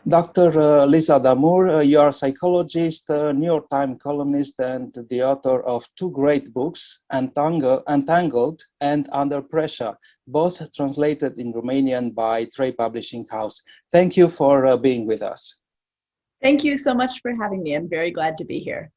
Dr. Lisa Damour, you are a psychologist, New York Times columnist, and the author of two great books, Untangled and Under Pressure, both translated in Romanian by Trade Publishing House. Thank you for being with us. Thank you so much for having me. I'm very glad to be here.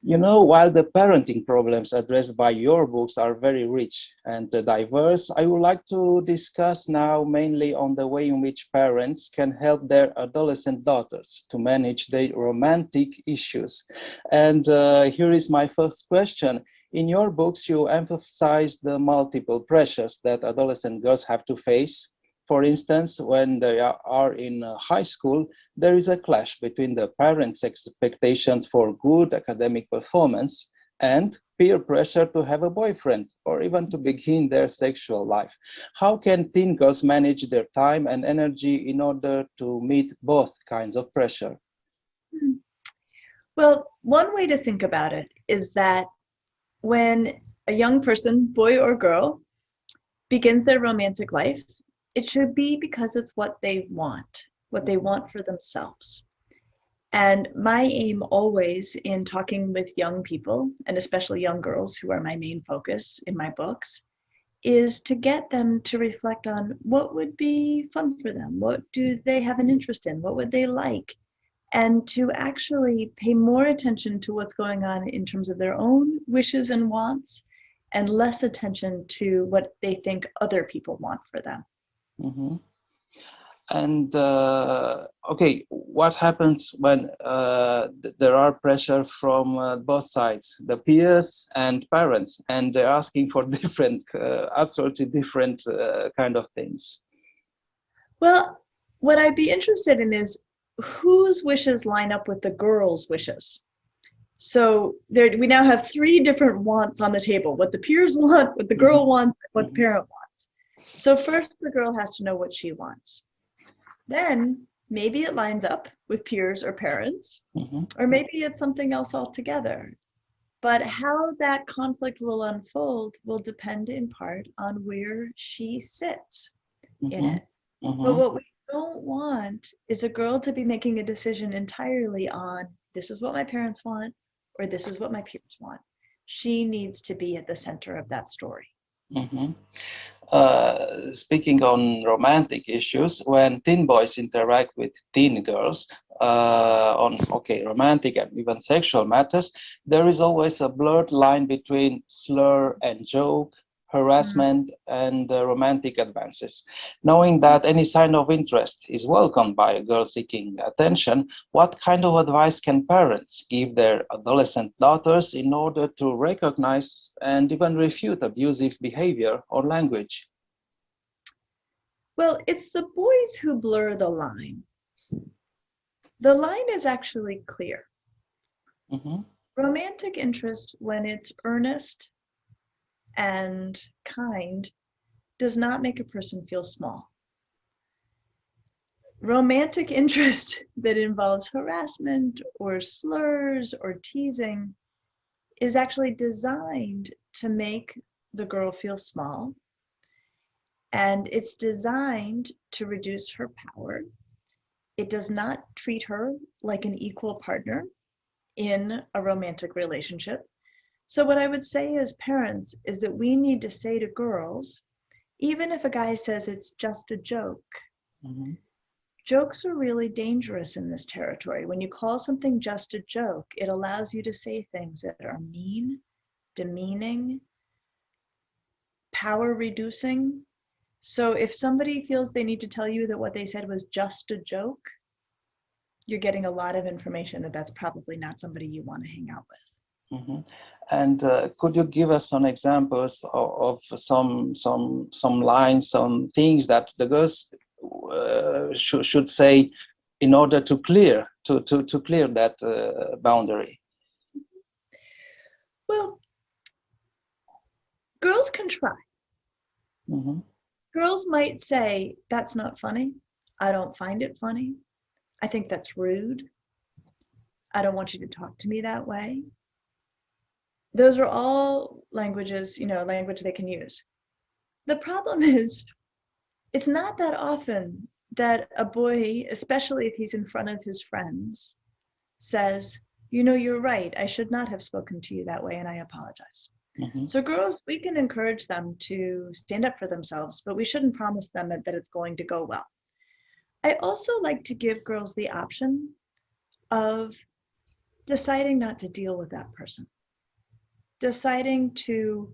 You know, while the parenting problems addressed by your books are very rich and diverse, I would like to discuss now mainly on the way in which parents can help their adolescent daughters to manage their romantic issues. And here is my first question. In your books, you emphasize the multiple pressures that adolescent girls have to face. For instance, when they are in high school, there is a clash between the parents' expectations for good academic performance and peer pressure to have a boyfriend or even to begin their sexual life. How can teen girls manage their time and energy in order to meet both kinds of pressure? Well, one way to think about it is that when a young person, boy or girl, begins their romantic life, it should be because it's what they want for themselves. And my aim always in talking with young people, and especially young girls who are my main focus in my books, is to get them to reflect on what would be fun for them, what do they have an interest in, what would they like, and to actually pay more attention to what's going on in terms of their own wishes and wants, and less attention to what they think other people want for them. Mm-hmm. And okay, what happens when there are pressure from both sides, the peers and parents, and they're asking for different, absolutely different kind of things? Well, what I'd be interested in is whose wishes line up with the girl's wishes. So we now have three different wants on the table: what the peers want, what the girl wants, what the parent wants. So first, the girl has to know what she wants. Then maybe it lines up with peers or parents, or maybe it's something else altogether. But how that conflict will unfold will depend in part on where she sits in it. But what we don't want is a girl to be making a decision entirely on this is what my parents want or this is what my peers want. She needs to be at the center of that story. Speaking on romantic issues, when teen boys interact with teen girls on romantic and even sexual matters, there is always a blurred line between slur and joke, harassment and romantic advances. Knowing that any sign of interest is welcomed by a girl seeking attention, what kind of advice can parents give their adolescent daughters in order to recognize and even refute abusive behavior or language? Well, it's the boys who blur the line. The line is actually clear. Romantic interest, when it's earnest and kind, does not make a person feel small. Romantic interest that involves harassment or slurs or teasing is actually designed to make the girl feel small, and it's designed to reduce her power. It does not treat her like an equal partner in a romantic relationship. So what I would say as parents is that we need to say to girls, even if a guy says it's just a joke, jokes are really dangerous in this territory. When you call something just a joke, it allows you to say things that are mean, demeaning, power reducing. So if somebody feels they need to tell you that what they said was just a joke, you're getting a lot of information that that's probably not somebody you want to hang out with. And could you give us some examples of some lines, some things that the girls should say in order to clear that boundary? Well, girls can try. Girls might say, that's not funny. I don't find it funny. I think that's rude. I don't want you to talk to me that way. Those are all languages, language they can use. The problem is, it's not that often that a boy, especially if he's in front of his friends, says, you know, you're right, I should not have spoken to you that way and I apologize. Mm-hmm. So girls, we can encourage them to stand up for themselves, but we shouldn't promise them that it's going to go well. I also like to give girls the option of deciding not to deal with that person, deciding to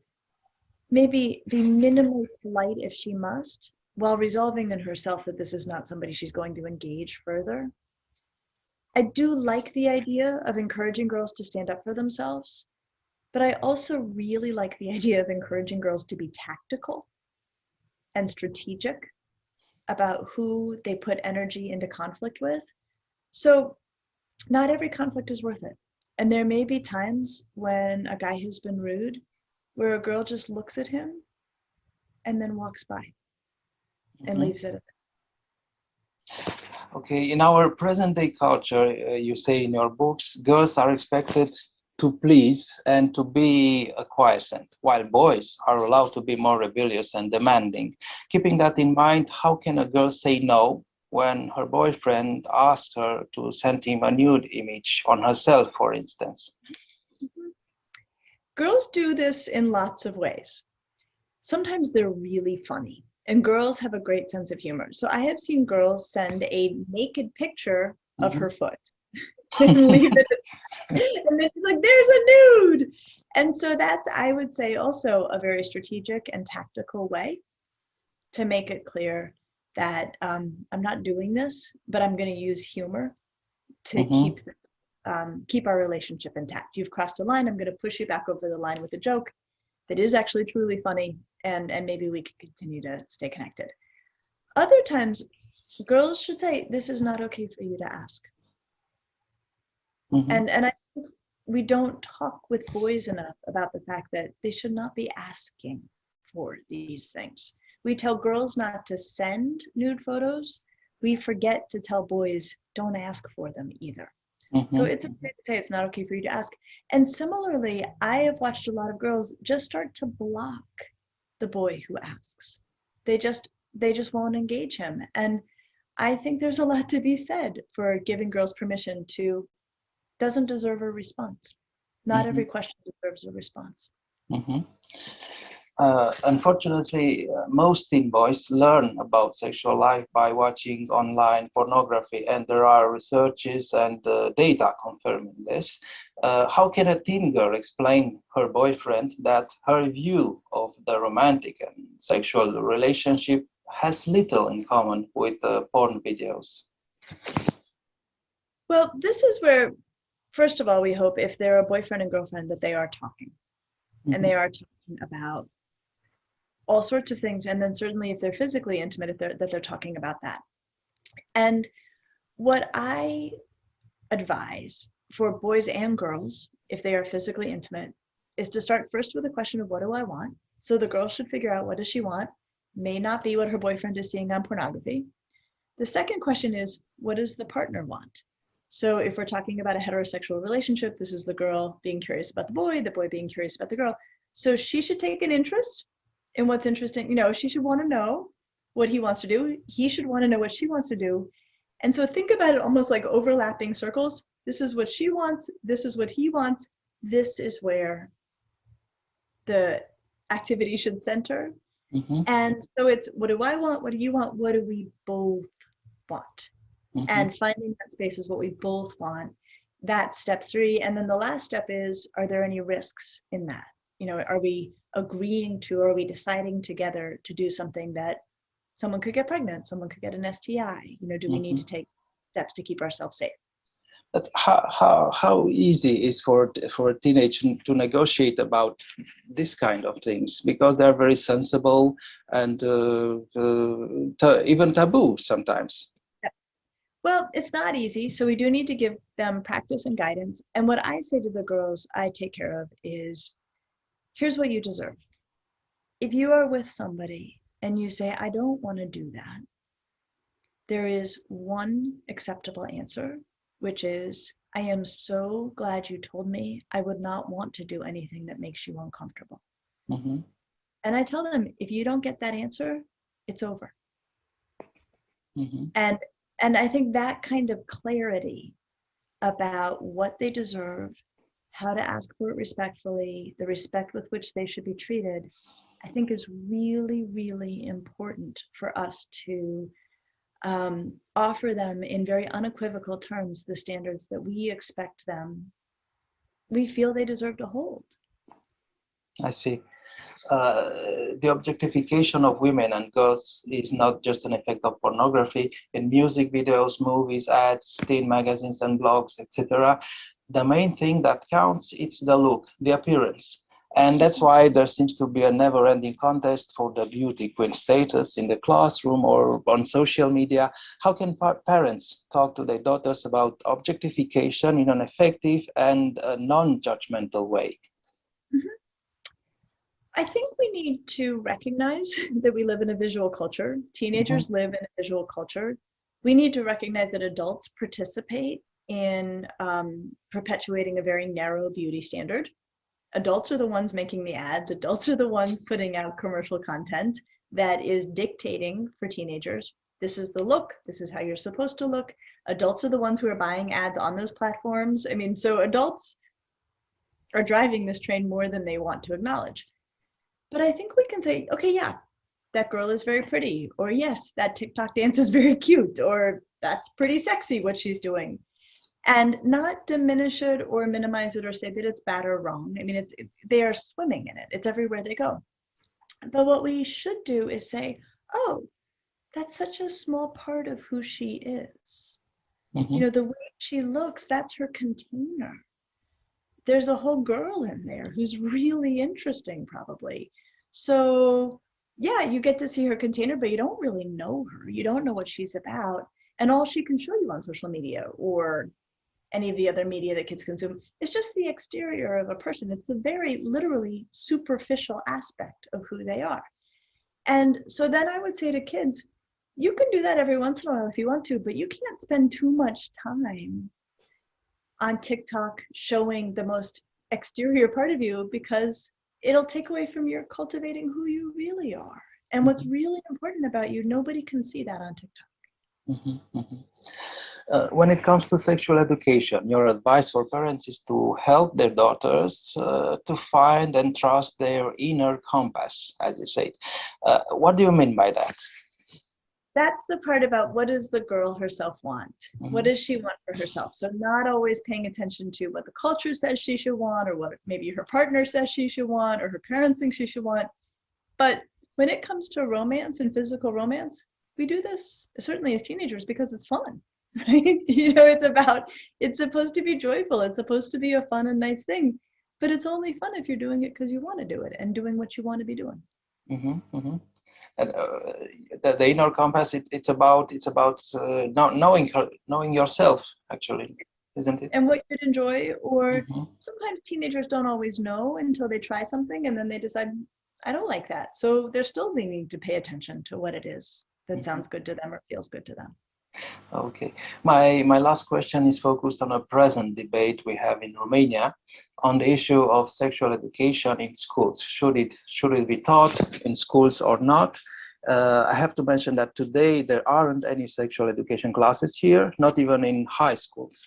maybe be minimally polite if she must, while resolving in herself that this is not somebody she's going to engage further. I do like the idea of encouraging girls to stand up for themselves, but I also really like the idea of encouraging girls to be tactical and strategic about who they put energy into conflict with. So not every conflict is worth it. And there may be times when a guy has been rude, where a girl just looks at him and then walks by and leaves it at that. Okay, in our present day culture, you say in your books, girls are expected to please and to be quiescent, while boys are allowed to be more rebellious and demanding. Keeping that in mind, how can a girl say no when her boyfriend asks her to send him a nude image on herself, for instance? Mm-hmm. Girls do this in lots of ways. Sometimes they're really funny, and girls have a great sense of humor. So I have seen girls send a naked picture of her foot and leave it, and then she's like, there's a nude. And so that's, I would say, also a very strategic and tactical way to make it clear that I'm not doing this, but I'm going to use humor to keep our relationship intact. You've crossed a line, I'm going to push you back over the line with a joke that is actually truly funny, and maybe we can continue to stay connected. Other times, girls should say, this is not okay for you to ask. And I think we don't talk with boys enough about the fact that they should not be asking for these things. We tell girls not to send nude photos. We forget to tell boys, don't ask for them either. So it's okay to say it's not okay for you to ask. And similarly, I have watched a lot of girls just start to block the boy who asks. They just won't engage him. And I think there's a lot to be said for giving girls permission to doesn't deserve a response. Not every question deserves a response. Unfortunately, most teen boys learn about sexual life by watching online pornography, and there are researches and data confirming this. How can a teen girl explain her boyfriend that her view of the romantic and sexual relationship has little in common with porn videos? Well, this is where, first of all, we hope if they're a boyfriend and girlfriend that they are talking, and they are talking about all sorts of things, and then certainly if they're physically intimate, that they're talking about that. And what I advise for boys and girls, if they are physically intimate, is to start first with a question of what do I want? So the girl should figure out what does she want, may not be what her boyfriend is seeing on pornography. The second question is, what does the partner want? So if we're talking about a heterosexual relationship, this is the girl being curious about the boy being curious about the girl. So she should take an interest in what's interesting. You know, she should want to know what he wants to do. He should want to know what she wants to do. And so think about it almost like overlapping circles. This is what she wants. This is what he wants. This is where the activity should center. And so it's, what do I want? What do you want? What do we both want? And finding that space is what we both want. That's step 3. And then the last step is, are there any risks in that? You know, are we agreeing to, or are we deciding together to do something that someone could get pregnant, someone could get an STI? You know, do we need to take steps to keep ourselves safe? But how easy is for a teenager to negotiate about this kind of things, because they're very sensible and even taboo sometimes. Well, it's not easy, so we do need to give them practice and guidance. And what I say to the girls I take care of is, here's what you deserve. If you are with somebody and you say, I don't want to do that, there is one acceptable answer, which is, I am so glad you told me. I would not want to do anything that makes you uncomfortable. And I tell them, if you don't get that answer, it's over. Mm-hmm. And I think that kind of clarity about what they deserve, how to ask for it respectfully, the respect with which they should be treated, I think is really, really important for us to offer them in very unequivocal terms the standards that we expect them, we feel they deserve to hold. I see. The objectification of women and girls is not just an effect of pornography. In music videos, movies, ads, teen magazines and blogs, etc., the main thing that counts is the look, the appearance. And that's why there seems to be a never-ending contest for the beauty queen status in the classroom or on social media. How can parents talk to their daughters about objectification in an effective and non-judgmental way? Mhm. I think we need to recognize that we live in a visual culture. Teenagers live in a visual culture. We need to recognize that adults participate in perpetuating a very narrow beauty standard. Adults are the ones making the ads. Adults are the ones putting out commercial content that is dictating for teenagers. This is the look. This is how you're supposed to look. Adults are the ones who are buying ads on those platforms. I mean, so adults are driving this train more than they want to acknowledge. But I think we can say, okay, yeah, that girl is very pretty, or yes, that TikTok dance is very cute, or that's pretty sexy what she's doing, and not diminish it or minimize it or say that it's bad or wrong. I mean, they are swimming in it. It's everywhere they go. But what we should do is say, oh, that's such a small part of who she is. You know, the way she looks, that's her container. There's a whole girl in there who's really interesting, probably. So yeah, you get to see her container, but you don't really know her. You don't know what she's about. And all she can show you on social media or any of the other media that kids consume is just the exterior of a person. It's a very literally superficial aspect of who they are. And so then I would say to kids, you can do that every once in a while if you want to, but you can't spend too much time on TikTok showing the most exterior part of you, because it'll take away from your cultivating who you really are. And what's really important about you, nobody can see that on TikTok. When it comes to sexual education, your advice for parents is to help their daughters to find and trust their inner compass, as you say. What do you mean by that? That's the part about what does the girl herself want? What does she want for herself? So not always paying attention to what the culture says she should want, or what maybe her partner says she should want, or her parents think she should want. But when it comes to romance and physical romance, we do this certainly as teenagers because it's fun, right? You know, it's supposed to be joyful. It's supposed to be a fun and nice thing, but it's only fun if you're doing it because you want to do it and doing what you want to be doing. And the inner compass, it's about knowing yourself, actually, isn't it? And what you'd enjoy, or sometimes teenagers don't always know until they try something and then they decide, I don't like that. So they're still needing to pay attention to what it is that sounds good to them or feels good to them. Okay. My last question is focused on a present debate we have in Romania on the issue of sexual education in schools. Should it be taught in schools or not? I have to mention that today there aren't any sexual education classes here, not even in high schools.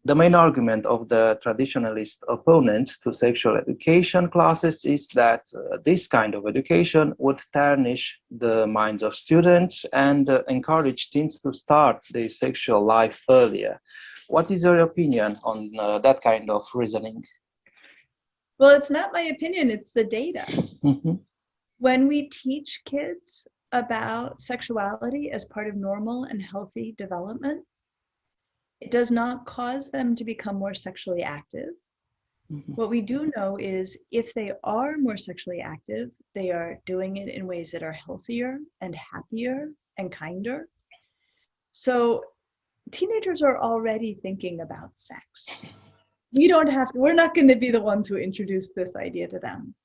The main argument of the traditionalist opponents to sexual education classes is that this kind of education would tarnish the minds of students and encourage teens to start their sexual life earlier. What is your opinion on that kind of reasoning? Well, it's not my opinion, it's the data. When we teach kids about sexuality as part of normal and healthy development, it does not cause them to become more sexually active. What we do know is if they are more sexually active, they are doing it in ways that are healthier and happier and kinder. So teenagers are already thinking about sex. We're not going to be the ones who introduce this idea to them.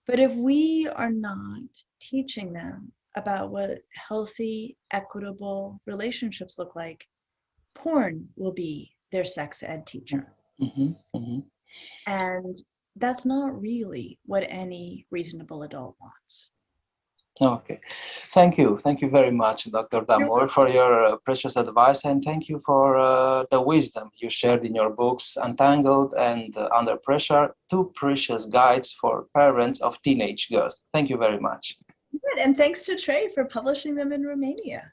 But if we are not teaching them about what healthy, equitable relationships look like, porn will be their sex ed teacher. And that's not really what any reasonable adult wants. Okay, thank you very much, Dr. You're Damour, for your precious advice, and thank you for the wisdom you shared in your books, Untangled and Under Pressure, two precious guides for parents of teenage girls. Thank you very much. good. And thanks to Trey for publishing them in Romania.